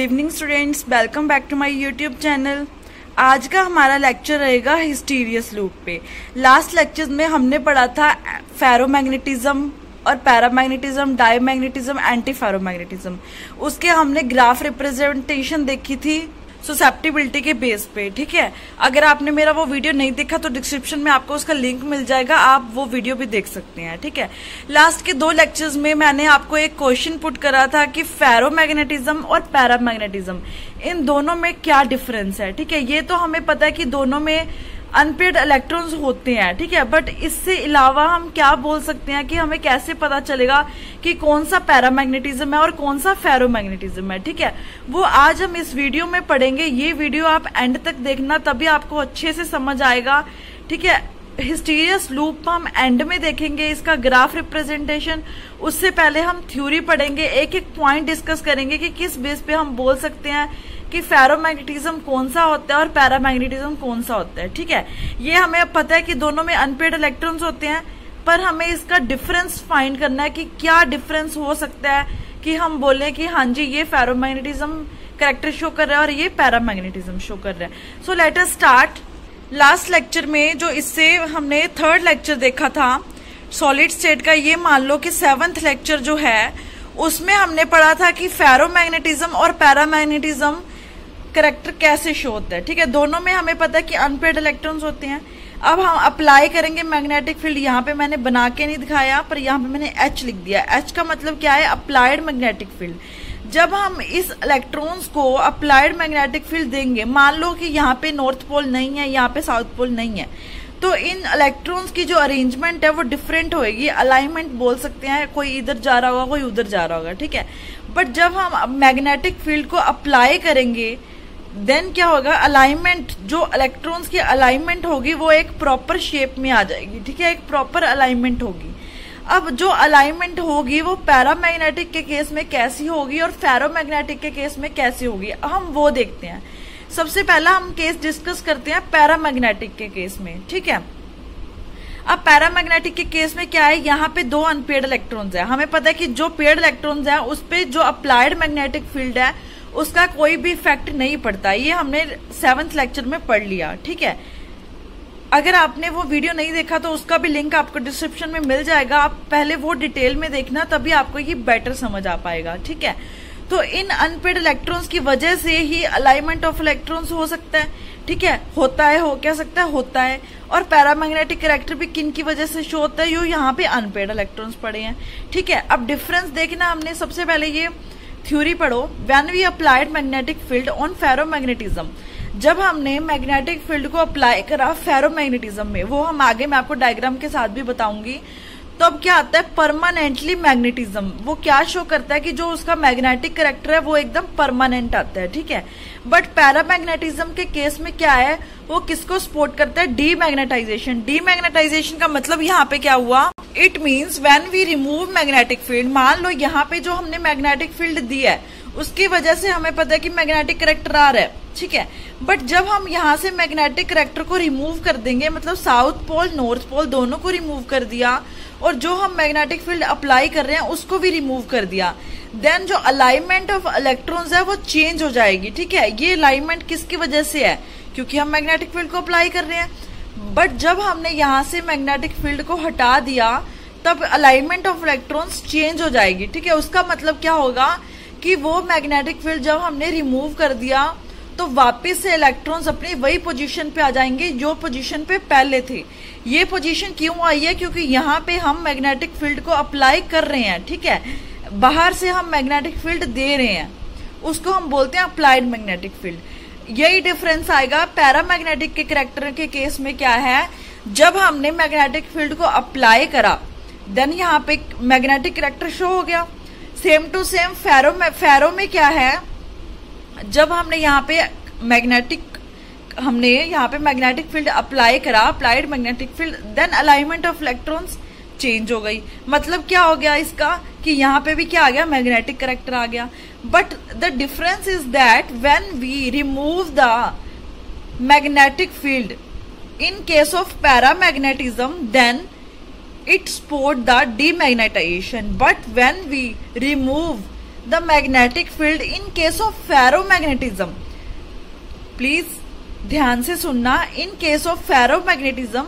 Evening students, welcome back to my YouTube channel. आज का हमारा लेक्चर रहेगा हिस्टीरियस लूप पे। लास्ट लेक्चर में हमने पढ़ा था फेरोमैग्नेटिज्म और पैरामैग्नेटिज्म, डायमैग्नेटिज्म, एंटी फेरोमैग्नेटिज्म। उसके हमने ग्राफ रिप्रेजेंटेशन देखी थी ससेप्टिबिलिटी के बेस पे। ठीक है, अगर आपने मेरा वो वीडियो नहीं देखा तो डिस्क्रिप्शन में आपको उसका लिंक मिल जाएगा, आप वो वीडियो भी देख सकते हैं। ठीक है, लास्ट के 2 लेक्चर्स में मैंने आपको एक क्वेश्चन पुट करा था कि फेरोमैग्नेटिज्म और पैरामैग्नेटिज्म इन दोनों में क्या डिफरेंस है। ठीक है, ये तो हमें पता है कि दोनों में अनपेयर्ड इलेक्ट्रॉन्स होते हैं। ठीक है, बट इससे अलावा हम क्या बोल सकते हैं कि हमें कैसे पता चलेगा कि कौन सा पैरामैग्नेटिज्म है और कौन सा फेरोमैग्नेटिज्म है। ठीक है, वो आज हम इस वीडियो में पढ़ेंगे। ये वीडियो आप एंड तक देखना, तभी आपको अच्छे से समझ आएगा। ठीक है, हिस्टीरियस लूप हम एंड में देखेंगे, इसका ग्राफ रिप्रेजेंटेशन। उससे पहले हम थ्योरी पढ़ेंगे, एक एक पॉइंट डिस्कस करेंगे कि किस बेस पे हम बोल सकते हैं कि फेरोमैग्नेटिज्म कौन सा होता है और पैरामैग्नेटिज्म कौन सा होता है। ठीक है, ये हमें पता है कि दोनों में अनपेयर्ड इलेक्ट्रॉन्स होते हैं, पर हमें इसका डिफरेंस फाइंड करना है कि क्या डिफरेंस हो सकता है कि हम बोले कि हाँ जी ये फेरोमैग्नेटिज्म कैरेक्टर शो कर रहा है और ये पैरामैग्नेटिज्म शो कर रहा है। So let us start. Last lecture में जो इससे हमने 3rd लेक्चर देखा था सॉलिड स्टेट का, ये मान लो कि 7th लेक्चर जो है उसमें हमने पढ़ा था कि फेरोमैग्नेटिज्म और पैरामैग्नेटिज्म कैरेक्टर कैसे शो होता है। ठीक है, दोनों में हमें पता है कि अनपेयर्ड इलेक्ट्रॉन्स होते हैं। अब हम अप्लाई करेंगे मैग्नेटिक फील्ड। यहाँ पे मैंने बना के नहीं दिखाया, पर यहाँ पे मैंने H लिख दिया। H का मतलब क्या है? Applied magnetic field. जब हम इस इलेक्ट्रॉन्स को अप्लाइड मैग्नेटिक फील्ड देंगे, मान लो कि यहाँ पे नॉर्थ पोल नहीं है, यहाँ पे साउथ पोल नहीं है, तो इन इलेक्ट्रॉन्स की जो अरेंजमेंट है वो डिफरेंट होगी। अलाइनमेंट बोल सकते हैं, कोई इधर जा रहा होगा, कोई उधर जा रहा होगा। ठीक है, बट जब हम मैग्नेटिक फील्ड को अप्लाई करेंगे देन क्या होगा? अलाइनमेंट, जो इलेक्ट्रॉन्स की अलाइनमेंट होगी वो एक प्रॉपर शेप में आ जाएगी। ठीक है, एक प्रॉपर अलाइनमेंट होगी। अब जो अलाइनमेंट होगी वो पैरामैग्नेटिक के केस में कैसी होगी और फेरोमैग्नेटिक के केस में कैसी होगी, हम वो देखते हैं। सबसे पहला हम केस डिस्कस करते हैं पैरामैग्नेटिक के केस में। ठीक है, अब पैरामैग्नेटिक के केस में क्या है? यहाँ पे 2 अनपेयर्ड इलेक्ट्रॉन्स है। हमें पता है कि जो पेयर्ड इलेक्ट्रॉन्स है उस पे जो अप्लाइड मैग्नेटिक फील्ड है उसका कोई भी इफेक्ट नहीं पड़ता। ये हमने 7th लेक्चर में पढ़ लिया। ठीक है, अगर आपने वो वीडियो नहीं देखा तो उसका भी लिंक आपको डिस्क्रिप्शन में मिल जाएगा। आप पहले वो डिटेल में देखना, तभी आपको ये बेटर समझ आ पाएगा। ठीक है, तो इन अनपेयर्ड इलेक्ट्रॉन्स की वजह से ही अलाइनमेंट ऑफ इलेक्ट्रॉन्स हो सकता है। ठीक है, होता है, हो क्या सकता है? होता है। और पैरामैग्नेटिक कैरेक्टर भी किन की वजह से शो होता है? यो यहाँ पे अनपेयर्ड इलेक्ट्रॉन्स पड़े हैं। ठीक है, अब डिफरेंस देखना हमने। सबसे पहले ये थ्योरी पढ़ो, when we applied magnetic field on ferromagnetism. जब हमने मैग्नेटिक फील्ड को अप्लाई करा फेरोमैग्नेटिज्म में, वो हम आगे मैं आपको डायग्राम के साथ भी बताऊंगी, तो अब क्या आता है? Permanently magnetism. वो क्या शो करता है कि जो उसका मैग्नेटिक कैरेक्टर है वो एकदम परमानेंट आता है। ठीक है, बट पैरामैग्नेटिज्म के केस में क्या है? वो किसको सपोर्ट करता है? डीमैग्नेटाइजेशन। डीमैग्नेटाइजेशन का मतलब यहाँ पे क्या हुआ? It means when we remove magnetic field. मान लो यहाँ पे जो हमने मैग्नेटिक फील्ड दी है उसकी वजह से हमें पता है कि मैग्नेटिक कैरेक्टर आ रहा है। ठीक है, बट जब हम यहाँ से मैग्नेटिक कैरेक्टर को रिमूव कर देंगे, मतलब साउथ पोल नॉर्थ पोल दोनों को रिमूव कर दिया और जो हम मैग्नेटिक फील्ड अप्लाई कर रहे हैं उसको भी रिमूव कर दिया, देन जो अलाइनमेंट ऑफ इलेक्ट्रॉन्स है वो चेंज हो जाएगी। ठीक है, ये अलाइनमेंट किसकी वजह से है? क्योंकि हम मैग्नेटिक फील्ड को अप्लाई कर रहे हैं। बट जब हमने यहाँ से मैग्नेटिक फील्ड को हटा दिया तब अलाइनमेंट ऑफ इलेक्ट्रॉन्स चेंज हो जाएगी। ठीक है, उसका मतलब क्या होगा कि वो मैग्नेटिक फील्ड जब हमने रिमूव कर दिया तो वापस से इलेक्ट्रॉन्स अपनी वही पोजीशन पे आ जाएंगे जो पोजीशन पे पहले थे। ये पोजीशन क्यों आई है? क्योंकि यहाँ पे हम मैग्नेटिक फील्ड को अप्लाई कर रहे हैं। ठीक है, बाहर से हम मैग्नेटिक फील्ड दे रहे हैं, उसको हम बोलते हैं अप्लाइड मैग्नेटिक फील्ड। यही डिफरेंस आएगा पैरामैग्नेटिक के कैरेक्टर के केस में। क्या है? जब हमने मैग्नेटिक फील्ड को अप्लाई करा देन यहाँ पे मैग्नेटिक कैरेक्टर शो हो गया। सेम टू सेम फेरो में क्या है? जब हमने यहाँ पे मैग्नेटिक फील्ड अप्लाई करा, applied magnetic field, then alignment of electrons change हो गई। मतलब क्या हो गया इसका कि यहाँ पे भी क्या आ गया? मैग्नेटिक कैरेक्टर आ गया। But the difference is that when we remove the magnetic field in case of paramagnetism then it support the demagnetization, but when we remove the magnetic field in case of ferromagnetism, please ध्यान से सुनना, in case of ferromagnetism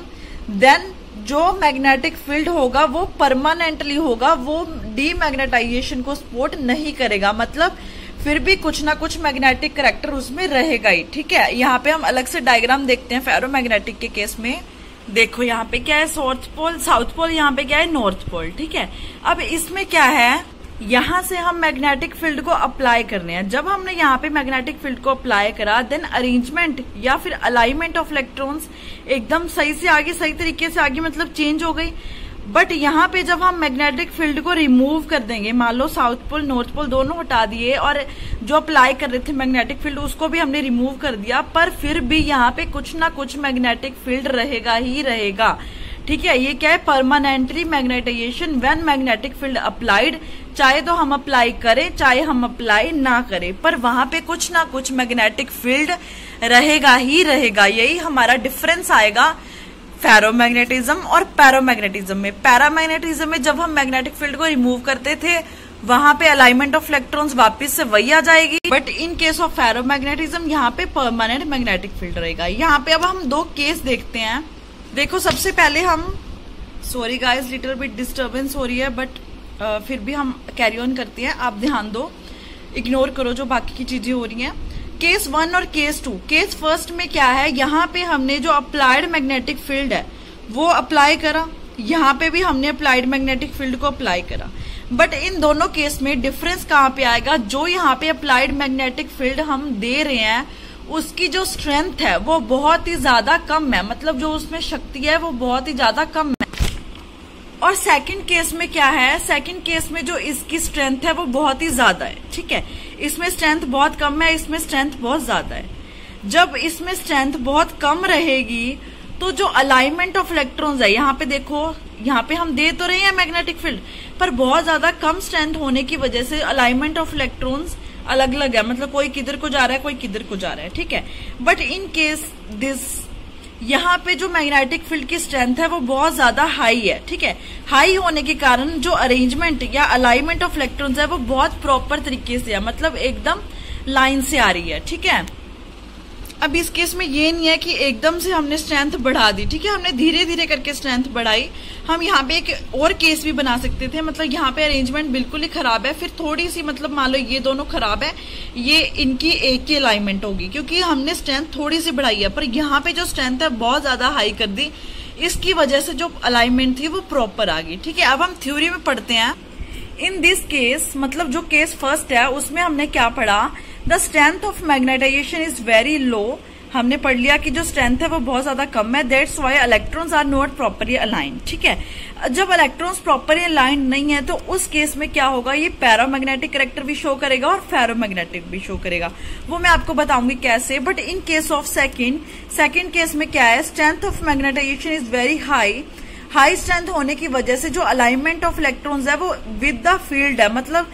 then जो magnetic field होगा वो permanently होगा, वो demagnetisation को support नहीं करेगा, मतलब फिर भी कुछ ना कुछ मैग्नेटिक करैक्टर उसमें रहेगा ही। ठीक है, यहाँ पे हम अलग से डायग्राम देखते हैं फेरोमैग्नेटिक के केस में। देखो यहाँ पे क्या है, साउथ पोल, यहाँ पे क्या है, नॉर्थ पोल। ठीक है, अब इसमें क्या है, यहाँ से हम मैग्नेटिक फील्ड को अप्लाई कर रहे हैं। जब हमने यहाँ पे मैग्नेटिक फील्ड को अप्लाई करा, देन अरेंजमेंट या फिर अलाइनमेंट ऑफ इलेक्ट्रॉन्स एकदम सही से आगे, सही तरीके से आगे, मतलब चेंज हो गई। बट यहाँ पे जब हम मैग्नेटिक फील्ड को रिमूव कर देंगे, मान लो साउथ पोल नॉर्थ पोल दोनों हटा दिए और जो अप्लाई कर रहे थे मैग्नेटिक फील्ड उसको भी हमने रिमूव कर दिया, पर फिर भी यहाँ पे कुछ ना कुछ मैग्नेटिक फील्ड रहेगा ही रहेगा। ठीक है, ये क्या है, permanently magnetization when magnetic field applied, चाहे तो हम अप्लाई करें चाहे हम अप्लाई ना करें, पर वहां पे कुछ ना कुछ मैग्नेटिक फील्ड रहेगा ही रहेगा। यही हमारा डिफरेंस आएगा फेरोमैग्नेटिज्म और पैरामैग्नेटिज्म में। पैरामैग्नेटिज्म में जब हम मैग्नेटिक फील्ड को रिमूव करते थे, वहां पे अलाइनमेंट ऑफ इलेक्ट्रॉन्स वापस से वही आ जाएगी, but in case of ferromagnetism यहाँ पे परमानेंट मैग्नेटिक फील्ड रहेगा। यहाँ पे अब हम दो केस देखते हैं। देखो सबसे पहले हम, sorry guys little bit disturbance हो रही है, बट फिर भी हम कैरी ऑन करते हैं, आप ध्यान दो, इग्नोर करो जो बाकी की चीजें हो रही हैं। केस 1 और केस 2। केस फर्स्ट में क्या है, यहाँ पे हमने जो अप्लाइड मैग्नेटिक फील्ड है वो अप्लाई करा, यहाँ पे भी हमने अप्लाइड मैग्नेटिक फील्ड को अप्लाई करा, बट इन दोनों केस में डिफरेंस कहाँ पे आएगा, जो यहाँ पे अप्लाइड मैग्नेटिक फील्ड हम दे रहे हैं उसकी जो स्ट्रेंथ है वो बहुत ही ज्यादा कम है, मतलब जो उसमें शक्ति है वो बहुत ही ज्यादा कम है। और सेकंड केस में क्या है, सेकंड केस में जो इसकी स्ट्रेंथ है वो बहुत ही ज्यादा है। ठीक है, इसमें स्ट्रेंथ बहुत कम है, इसमें स्ट्रेंथ बहुत ज्यादा है। जब इसमें स्ट्रेंथ बहुत कम रहेगी तो जो अलाइनमेंट ऑफ इलेक्ट्रॉन्स है, यहाँ पे देखो, यहाँ पे हम दे तो रहे हैं मैग्नेटिक फील्ड, पर बहुत ज्यादा कम स्ट्रेंथ होने की वजह से अलाइनमेंट ऑफ इलेक्ट्रॉन्स अलग अलग है, मतलब कोई किधर को जा रहा है कोई किधर को जा रहा है। ठीक है, बट इन केस दिस, यहाँ पे जो मैग्नेटिक फील्ड की स्ट्रेंथ है वो बहुत ज्यादा हाई है। ठीक है, हाई होने के कारण जो अरेंजमेंट या अलाइनमेंट ऑफ इलेक्ट्रॉन्स है वो बहुत प्रॉपर तरीके से है, मतलब एकदम लाइन से आ रही है। ठीक है, अब इस केस में ये नहीं है कि एकदम से हमने स्ट्रेंथ बढ़ा दी। ठीक है, हमने धीरे धीरे करके स्ट्रेंथ बढ़ाई। हम यहाँ पे एक और केस भी बना सकते थे, मतलब यहाँ पे अरेंजमेंट बिल्कुल ही खराब है, फिर थोड़ी सी, मतलब मान लो ये दोनों खराब है, ये इनकी एक की अलाइनमेंट होगी क्योंकि हमने स्ट्रेंथ थोड़ी सी बढ़ाई है, पर यहाँ पे जो स्ट्रेंथ है बहुत ज्यादा हाई कर दी, इसकी वजह से जो अलाइनमेंट थी वो प्रॉपर आ गई। ठीक है, अब हम थ्योरी में पढ़ते हैं। इन दिस केस, मतलब जो केस फर्स्ट है उसमें हमने क्या पढ़ा, the strength of magnetization is very low. हमने पढ़ लिया कि जो स्ट्रेंथ है वो बहुत ज्यादा कम है, that's why electrons are not properly aligned. ठीक है, जब इलेक्ट्रॉन्स प्रॉपरली अलाइंड नहीं है तो उस केस में क्या होगा, ये पैरामैग्नेटिक करैक्टर भी शो करेगा और फेरोमैग्नेटिक भी शो करेगा, वो मैं आपको बताऊंगी कैसे। But in case of second case में क्या है, strength of magnetization is very high strength होने की वजह से जो अलाइनमेंट ऑफ इलेक्ट्रॉन्स है वो विद द फील्ड है, मतलब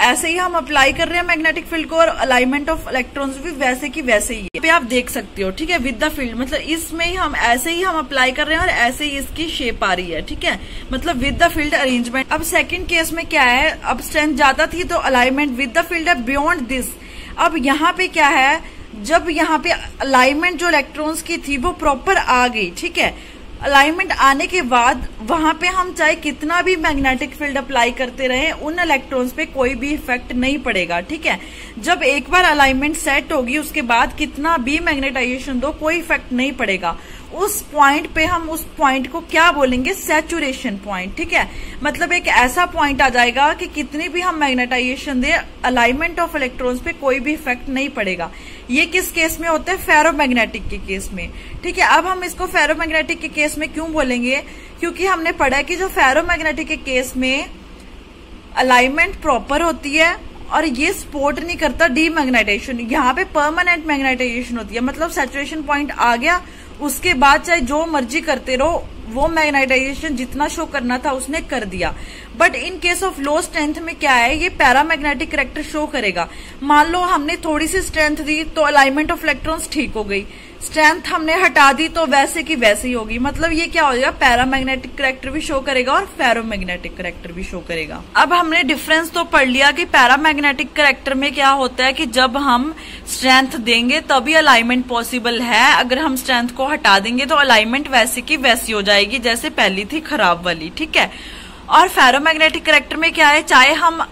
ऐसे ही हम अप्लाई कर रहे हैं मैग्नेटिक फील्ड को और अलाइनमेंट ऑफ इलेक्ट्रॉन्स भी वैसे की वैसे ही है, पे आप देख सकते हो। ठीक है, विद द फील्ड मतलब इसमें ही हम ऐसे ही हम अप्लाई कर रहे हैं और ऐसे ही इसकी शेप आ रही है। ठीक है, मतलब विद द फील्ड अरेंजमेंट। अब सेकंड केस में क्या है, अब स्ट्रेंथ ज्यादा थी तो अलाइनमेंट विद द फील्ड है बियॉन्ड दिस। अब यहाँ पे क्या है, जब यहाँ पे अलाइनमेंट जो इलेक्ट्रॉन्स की थी वो प्रॉपर आ गई। ठीक है, अलाइनमेंट आने के बाद वहां पे हम चाहे कितना भी मैग्नेटिक फील्ड अप्लाई करते रहे, उन इलेक्ट्रॉन्स पे कोई भी इफेक्ट नहीं पड़ेगा। ठीक है, जब एक बार अलाइनमेंट सेट होगी उसके बाद कितना भी मैग्नेटाइजेशन दो कोई इफेक्ट नहीं पड़ेगा। उस पॉइंट पे हम उस पॉइंट को क्या बोलेंगे, सैचुरेशन पॉइंट। ठीक है, मतलब एक ऐसा पॉइंट आ जाएगा कि कितनी भी हम मैग्नेटाइजेशन दे, अलाइनमेंट ऑफ इलेक्ट्रॉन्स पे कोई भी इफेक्ट नहीं पड़ेगा। ये किस केस में होता है, फेरोमैग्नेटिक के केस में। ठीक है, अब हम इसको फेरोमैग्नेटिक के केस में क्यों बोलेंगे, क्योंकि हमने पढ़ा है कि जो फेरोमैग्नेटिक के केस में अलाइनमेंट प्रॉपर होती है और ये सपोर्ट नहीं करता डीमैग्नेटाइजेशन, यहाँ पे परमानेंट मैग्नेटाइजेशन होती है, मतलब सैचुरेशन पॉइंट आ गया उसके बाद चाहे जो मर्जी करते रहो, वो मैग्नेटाइजेशन जितना शो करना था उसने कर दिया। But in case of low strength में क्या है, ये पैरामैग्नेटिक करैक्टर शो करेगा। मान लो हमने थोड़ी सी स्ट्रेंथ दी तो अलाइनमेंट ऑफ इलेक्ट्रॉन्स ठीक हो गई, स्ट्रेंथ हमने हटा दी तो वैसे की वैसे ही होगी। मतलब ये क्या हो जाएगा, पैरामैग्नेटिक करैक्टर भी शो करेगा और फेरोमैग्नेटिक करैक्टर भी शो करेगा। अब हमने डिफरेंस तो पढ़ लिया कि पैरामैग्नेटिक करैक्टर में क्या होता है कि जब हम स्ट्रेंथ देंगे तभी अलाइनमेंट पॉसिबल है, अगर हम स्ट्रेंथ को हटा देंगे तो अलाइनमेंट वैसे की वैसी हो जाएगी जैसे पहली थी खराब वाली, ठीक है। और फेरोमैग्नेटिक करैक्टर में क्या है, चाहे हम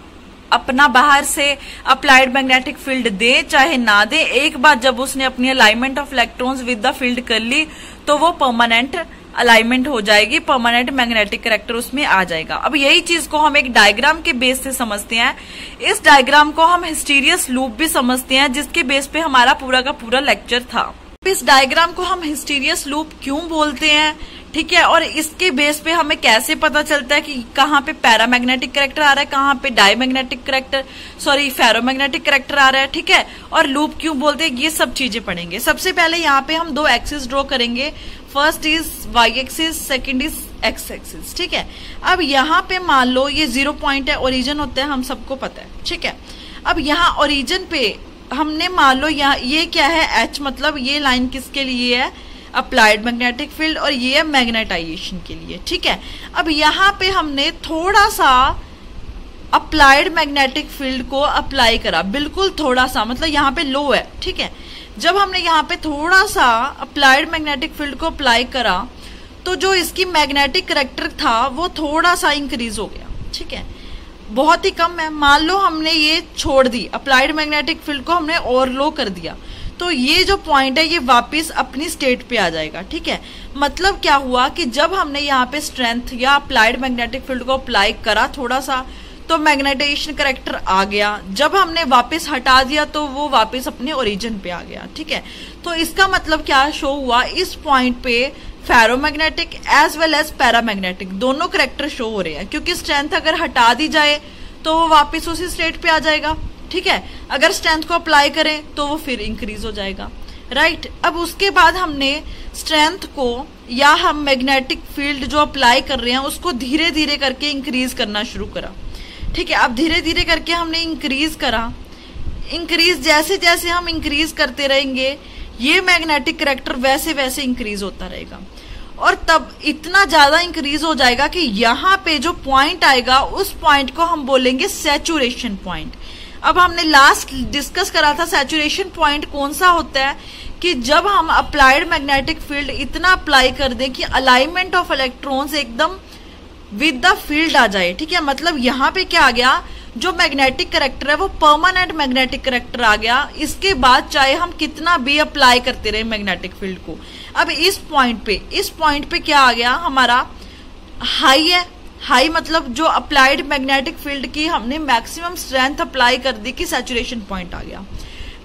अपना बाहर से अप्लाइड मैग्नेटिक फील्ड दे चाहे ना दे, एक बार जब उसने अपनी alignment of electrons with the field कर ली तो वो परमानेंट अलाइनमेंट हो जाएगी, परमानेंट मैग्नेटिक करैक्टर उसमें आ जाएगा। अब यही चीज को हम एक डायग्राम के बेस से समझते हैं। इस डायग्राम को हम हिस्टीरियस लूप भी समझते हैं, जिसके बेस पे हमारा पूरा का पूरा लेक्चर था। इस डायग्राम को हम हिस्टीरियस लूप क्यों बोलते हैं, ठीक है, और इसके बेस पे हमें कैसे पता चलता है कि कहाँ पे पैरामैग्नेटिक करैक्टर आ रहा है, कहाँ पे डायमैग्नेटिक करैक्टर फेरोमैग्नेटिक करैक्टर आ रहा है, ठीक है, और लूप क्यों बोलते हैं, ये सब चीजें पढ़ेंगे। सबसे पहले यहाँ पे हम दो एक्सिस ड्रॉ करेंगे, first is Y axis, second is X axis, ठीक है। अब यहाँ पे मान लो ये 0 पॉइंट है, ओरिजिन होता है, हम सबको पता है, ठीक है। अब यहाँ ओरिजिन पे हमने मान लो यहाँ ये क्या है एच, मतलब ये लाइन किसके लिए है, अप्लाइड मैग्नेटिक फील्ड, और ये है मैग्नेटाइजेशन के लिए, ठीक है। अब यहाँ पे हमने थोड़ा सा अप्लाइड मैग्नेटिक फील्ड को अप्लाई करा, बिल्कुल थोड़ा सा, मतलब यहाँ पे लो है, ठीक है। जब हमने यहाँ पे थोड़ा सा अप्लाइड मैग्नेटिक फील्ड को अप्लाई करा तो जो इसकी मैग्नेटिक करैक्टर था वो थोड़ा सा इंक्रीज हो गया, ठीक है, बहुत ही कम है। मान लो हमने ये छोड़ दी, अप्लाइड मैग्नेटिक फील्ड को हमने और लो कर दिया, तो ये जो पॉइंट है ये वापस अपनी स्टेट पे आ जाएगा, ठीक है। मतलब क्या हुआ कि जब हमने यहाँ पे स्ट्रेंथ या अप्लाइड मैग्नेटिक फील्ड को अप्लाई करा थोड़ा सा तो मैग्नेटाइजेशन करैक्टर आ गया, जब हमने वापस हटा दिया तो वो वापस अपने ओरिजिन पे आ गया, ठीक है। तो इसका मतलब क्या शो हुआ, इस पॉइंट पे ferromagnetic as well as paramagnetic दोनों करैक्टर शो हो रहे हैं, क्योंकि स्ट्रेंथ अगर हटा दी जाए तो वो वापस उसी स्टेट पे आ जाएगा, ठीक है। अगर स्ट्रेंथ को अप्लाई करें तो वो फिर इंक्रीज हो जाएगा, राइट। अब उसके बाद हमने स्ट्रेंथ को या हम मैग्नेटिक फील्ड जो अप्लाई कर रहे हैं उसको धीरे धीरे करके इंक्रीज करना शुरू करा, ठीक है। अब धीरे धीरे करके हमने इंक्रीज करा, इंक्रीज जैसे जैसे हम इंक्रीज करते रहेंगे ये मैग्नेटिक करैक्टर वैसे वैसे इंक्रीज होता रहेगा, और तब इतना ज्यादा इंक्रीज हो जाएगा कि यहाँ पे जो पॉइंट आएगा उस पॉइंट को हम बोलेंगे सैचुरेशन पॉइंट। अब हमने लास्ट डिस्कस करा था सैचुरेशन पॉइंट कौन सा होता है, कि जब हम अप्लाइड मैग्नेटिक फील्ड इतना अप्लाई कर दें कि अलाइनमेंट ऑफ इलेक्ट्रॉन्स एकदम विद द फील्ड आ जाए, ठीक है। मतलब यहाँ पे क्या आ गया, जो मैग्नेटिक करैक्टर है वो परमानेंट मैग्नेटिक करैक्टर आ गया, इसके बाद चाहे हम कितना भी अप्लाई करते रहे मैग्नेटिक फील्ड को। अब इस पॉइंट पे क्या आ गया, हमारा हाई है, हाई मतलब जो अप्लाइड मैग्नेटिक फील्ड की हमने मैक्सिमम स्ट्रेंथ अप्लाई कर दी कि सैचुरेशन पॉइंट आ गया।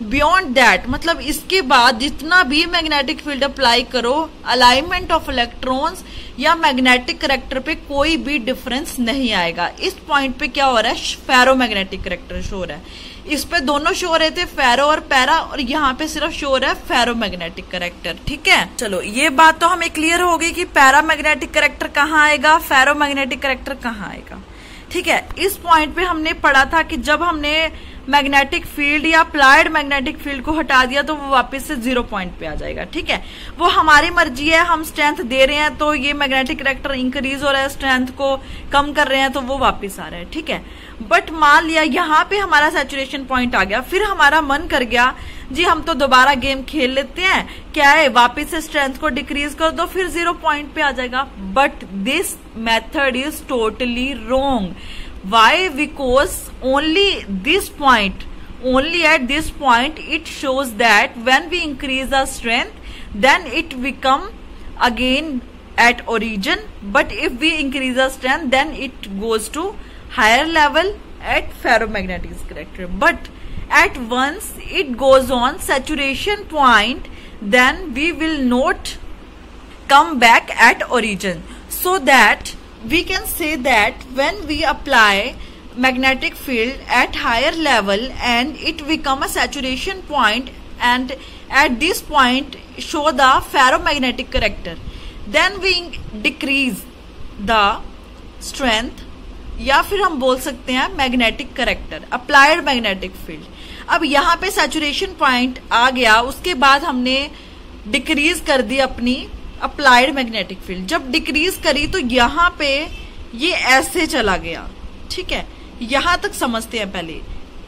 बियॉन्ड दैट मतलब इसके बाद जितना भी मैग्नेटिक फील्ड अप्लाई करो अलाइनमेंट ऑफ इलेक्ट्रॉन्स या मैग्नेटिक करैक्टर पे कोई भी डिफरेंस नहीं आएगा। इस पॉइंट पे क्या हो रहा है, फेरोमैग्नेटिक करैक्टर शो हो रहा है। इस पे दोनों शो हो रहे थे, फेरो और पैरा, और यहाँ पे सिर्फ शो हो रहा है फेरोमैग्नेटिक करैक्टर, ठीक है। चलो ये बात तो हमें क्लियर हो गई कि पैरामैग्नेटिक करैक्टर कहाँ आएगा, फेरोमैग्नेटिक करैक्टर कहाँ आएगा, ठीक है। इस पॉइंट पे हमने पढ़ा था कि जब हमने मैग्नेटिक फील्ड या अप्लाइड मैग्नेटिक फील्ड को हटा दिया तो वो वापस से 0 पॉइंट पे आ जाएगा, ठीक है। वो हमारी मर्जी है, हम स्ट्रेंथ दे रहे हैं तो ये मैग्नेटिक करैक्टर इंक्रीज हो रहा है, स्ट्रेंथ को कम कर रहे हैं तो वो वापस आ रहा है, ठीक है। बट मान लिया यहाँ पे हमारा सैचुरेशन पॉइंट आ गया, फिर हमारा मन कर गया जी हम तो दोबारा गेम खेल लेते हैं, क्या है वापस से स्ट्रेंथ को डिक्रीज कर दो फिर 0 पॉइंट पे आ जाएगा। But this method is totally wrong. Why? Because only at this point it shows that when we increase the strength then it become again at origin, but if we increase the strength then it goes to higher level at ferromagnetic character, but at once it goes on saturation point then we will not come back at origin. So that we can say that when we apply magnetic field at higher level and it become a saturation point and at this point show the ferromagnetic character, then we decrease the strength या फिर हम बोल सकते हैं magnetic character, applied magnetic field. अब यहाँ पे saturation point आ गया, उसके बाद हमने डिक्रीज कर दी अपनी अप्लाइड मैग्नेटिक फील्ड। जब डिक्रीज करी तो यहाँ पे ये ऐसे चला गया, ठीक है, यहां तक समझते हैं पहले।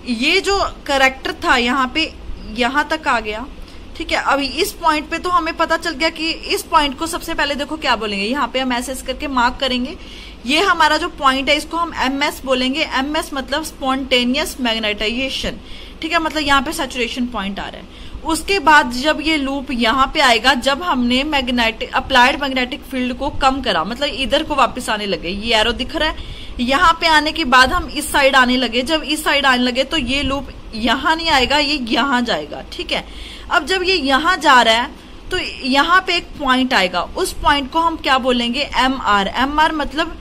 ये जो करैक्टर था यहाँ पे यहां तक आ गया, ठीक है। अभी इस पॉइंट पे तो हमें पता चल गया कि इस पॉइंट को सबसे पहले देखो क्या बोलेंगे, यहाँ पे हम ऐसे करके मार्क करेंगे। ये हमारा जो पॉइंट है इसको हम MS बोलेंगे। MS मतलब स्पॉन्टेनियस मैग्नेटाइजेशन, ठीक है, मतलब यहाँ पे सैचुरेशन पॉइंट आ रहा है। उसके बाद जब ये लूप यहाँ पे आएगा, जब हमने मैग्नेटिक अप्लाइड मैग्नेटिक फील्ड को कम करा, मतलब इधर को वापस आने लगे, ये एरो दिख रहा है, यहाँ पे आने के बाद हम इस साइड आने लगे। जब इस साइड आने लगे तो ये लूप यहाँ नहीं आएगा, ये यहाँ जाएगा, ठीक है। अब जब ये यहाँ जा रहा है तो यहाँ पे एक पॉइंट आएगा, उस पॉइंट को हम क्या बोलेंगे, MR मतलब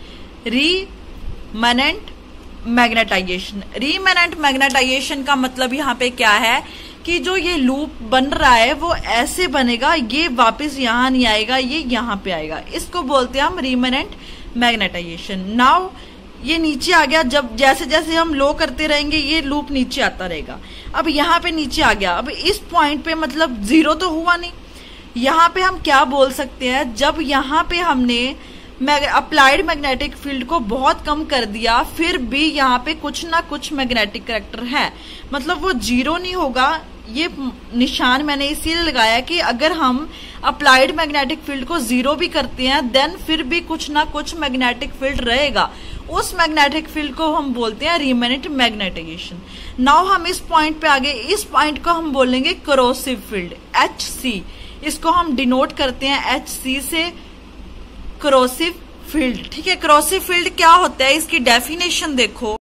रीमैनेंट मैग्नेटाइजेशन। रीमैनेंट मैग्नेटाइजेशन का मतलब यहाँ पे क्या है कि जो ये लूप बन रहा है वो ऐसे बनेगा, ये वापस यहाँ नहीं आएगा, ये यहाँ पे आएगा। इसको बोलते हैं हम रीमैनेंट मैग्नेटाइजेशन। नाउ ये नीचे आ गया, जब जैसे जैसे हम लो करते रहेंगे ये लूप नीचे आता रहेगा। अब यहाँ पे नीचे आ गया, अब इस पॉइंट पे मतलब जीरो तो हुआ नहीं। यहाँ पे हम क्या बोल सकते हैं, जब यहाँ पे हमने अप्लाइड मैग्नेटिक फील्ड को बहुत कम कर दिया, फिर भी यहाँ पे कुछ ना कुछ मैग्नेटिक करैक्टर है, मतलब वो जीरो नहीं होगा। ये निशान मैंने इसीलिए लगाया कि अगर हम अप्लाइड मैग्नेटिक फील्ड को जीरो भी करते हैं देन फिर भी कुछ ना कुछ मैग्नेटिक फील्ड रहेगा। उस मैग्नेटिक फील्ड को हम बोलते हैं रीमैनेंट मैग्नेटाइजेशन। नाउ हम इस पॉइंट पे आ गए, इस पॉइंट को हम बोलेंगे करोसिव फील्ड, HC। इसको हम डिनोट करते हैं HC से, करोसिव फील्ड, ठीक है। करोसिव फील्ड क्या होता है, इसकी डेफिनेशन देखो।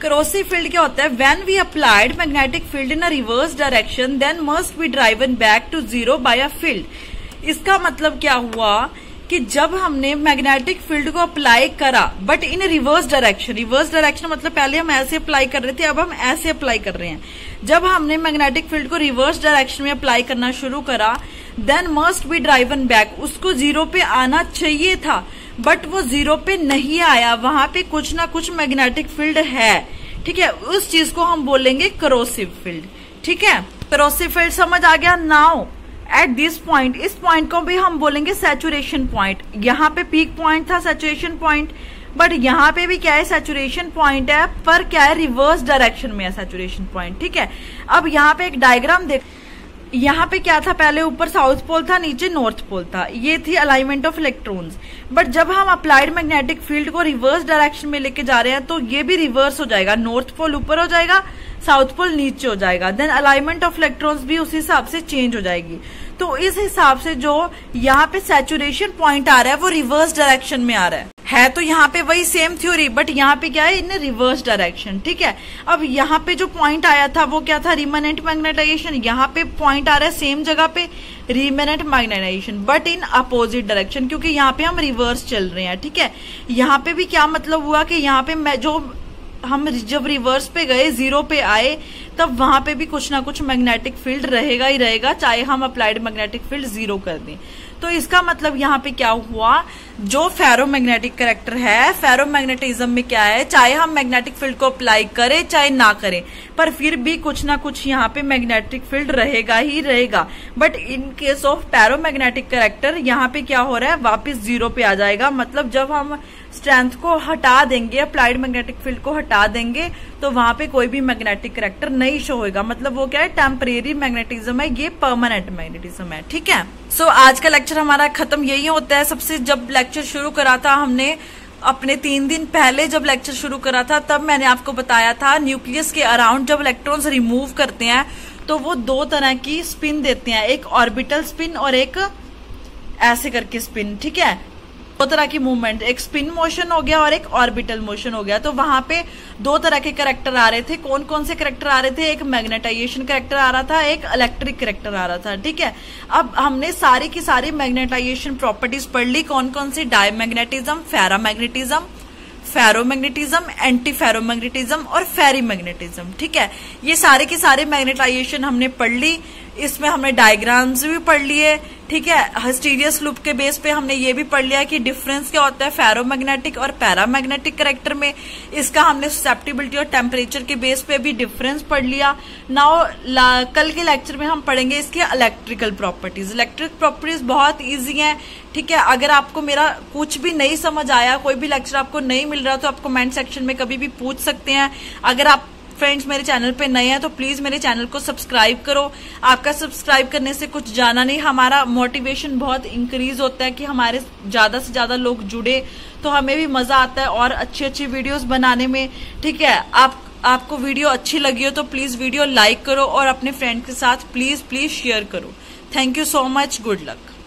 करोसिव फील्ड क्या होता है, when we applied magnetic field in a reverse direction then must be driven back to zero by a field. इसका मतलब क्या हुआ कि जब हमने मैग्नेटिक फील्ड को अप्लाई करा but in reverse direction, reverse direction मतलब पहले हम ऐसे अप्लाई कर रहे थे, अब हम ऐसे अप्लाई कर रहे हैं। जब हमने मैग्नेटिक फील्ड को रिवर्स डायरेक्शन में अप्लाई करना शुरू करा then must be driven back, उसको जीरो पे आना चाहिए था बट वो जीरो पे नहीं आया, वहां पे कुछ ना कुछ मैग्नेटिक फील्ड है, ठीक है। उस चीज को हम बोलेंगे करोसिव फील्ड, ठीक है। करोसिव फील्ड समझ आ गया। नाउ एट दिस पॉइंट, इस पॉइंट को भी हम बोलेंगे सैचुरेशन पॉइंट। यहाँ पे पीक पॉइंट था सैचुरेशन पॉइंट, बट यहाँ पे भी क्या है, सैचुरेशन पॉइंट है, पर क्या है, रिवर्स डायरेक्शन में है सैचुरेशन पॉइंट, ठीक है। अब यहाँ पे एक डायग्राम देख, यहाँ पे क्या था, पहले ऊपर साउथ पोल था, नीचे नॉर्थ पोल था, ये थी अलाइनमेंट ऑफ इलेक्ट्रॉन्स। बट जब हम अप्लाइड मैग्नेटिक फील्ड को रिवर्स डायरेक्शन में लेके जा रहे हैं तो ये भी रिवर्स हो जाएगा, नॉर्थ पोल ऊपर हो जाएगा, साउथ पोल नीचे हो जाएगा, देन अलाइनमेंट ऑफ इलेक्ट्रॉन्स भी उस हिसाब से चेंज हो जाएगी। तो इस हिसाब से जो यहाँ पे सैचुरेशन पॉइंट आ रहा है वो रिवर्स डायरेक्शन में आ रहा है तो यहाँ पे वही सेम थ्योरी, बट यहाँ पे क्या है, इन रिवर्स डायरेक्शन, ठीक है। अब यहाँ पे जो पॉइंट आया था वो क्या था, रीमैनेंट मैग्नेटाइजेशन। यहाँ पे पॉइंट आ रहा है सेम जगह पे, remanent magnetisation, but in opposite direction, क्योंकि यहाँ पे हम रिवर्स चल रहे हैं, ठीक है। यहाँ पे भी क्या मतलब हुआ कि यहाँ पे हम जब रिवर्स पे गए, जीरो पे आए, तब वहां पे भी कुछ ना कुछ मैग्नेटिक फील्ड रहेगा ही रहेगा, चाहे हम अप्लाइड मैग्नेटिक फील्ड जीरो कर दें। तो इसका मतलब यहाँ पे क्या हुआ, जो फेरोमैग्नेटिक करैक्टर है, फेरोमैग्नेटिज्म में क्या है, चाहे हम मैग्नेटिक फील्ड को अप्लाई करें चाहे ना करें, पर फिर भी कुछ ना कुछ यहाँ पे मैग्नेटिक फील्ड रहेगा ही रहेगा। But in case of paramagnetic character यहाँ पे क्या हो रहा है, वापस जीरो पे आ जाएगा। मतलब जब हम स्ट्रेंथ को हटा देंगे, अप्लाइड मैग्नेटिक फील्ड को हटा देंगे, तो वहां पे कोई भी मैग्नेटिक करैक्टर नहीं शो होगा। मतलब वो क्या है, टेम्परेरी मैग्नेटिज्म है, ये परमानेंट मैग्नेटिज्म है, ठीक है। सो आज का लेक्चर हमारा खत्म यही होता है। सबसे जब लेक्चर शुरू करा था हमने, अपने 3 दिन पहले जब लेक्चर शुरू करा था, तब मैंने आपको बताया था न्यूक्लियस के अराउंड जब इलेक्ट्रॉन्स रिमूव करते हैं तो वो 2 तरह की स्पिन देते हैं, एक ऑर्बिटल स्पिन और एक ऐसे करके स्पिन, ठीक है। 2 तरह की मूवमेंट, एक स्पिन मोशन हो गया और एक ऑर्बिटल मोशन हो गया। तो वहां पे 2 तरह के करैक्टर आ रहे थे। कौन कौन से करैक्टर आ रहे थे, एक मैग्नेटाइजेशन करैक्टर आ रहा था, एक इलेक्ट्रिक करैक्टर आ रहा था, ठीक है। अब हमने सारी की सारी मैग्नेटाइजेशन प्रॉपर्टीज पढ़ ली, कौन कौन सी, डायमैग्नेटिज्म, फेरामैग्नेटिज्म, फेरोमैग्नेटिज्म, एंटी फेरोमैग्नेटिज्म और फेरीमैग्नेटिज्म, ठीक है। ये सारे की सारे मैग्नेटाइजेशन हमने पढ़ ली। इसमें हमने डायग्राम्स भी पढ़ लिए, ठीक है। हिस्टीरियस लूप के बेस पे हमने ये भी पढ़ लिया कि डिफरेंस क्या होता है फेरोमैग्नेटिक और पैरामैग्नेटिक करेक्टर में। इसका हमने ससेप्टिबिलिटी और टेम्परेचर के बेस पे भी डिफरेंस पढ़ लिया। नाउ कल के लेक्चर में हम पढ़ेंगे इसके इलेक्ट्रिकल प्रॉपर्टीज। इलेक्ट्रिक प्रॉपर्टीज बहुत इजी हैं, ठीक है। अगर आपको मेरा कुछ भी नहीं समझ आया, कोई भी लेक्चर आपको नहीं मिल रहा, तो आप कमेंट सेक्शन में कभी भी पूछ सकते हैं। अगर आप फ्रेंड्स मेरे चैनल पे नए हैं तो प्लीज मेरे चैनल को सब्सक्राइब करो। आपका सब्सक्राइब करने से कुछ जाना नहीं, हमारा मोटिवेशन बहुत इंक्रीज होता है कि हमारे ज्यादा से ज्यादा लोग जुड़े, तो हमें भी मजा आता है और अच्छी अच्छी वीडियोस बनाने में, ठीक है। आपको वीडियो अच्छी लगी हो तो प्लीज वीडियो लाइक करो और अपने फ्रेंड के साथ प्लीज शेयर करो। Thank you so much, good luck.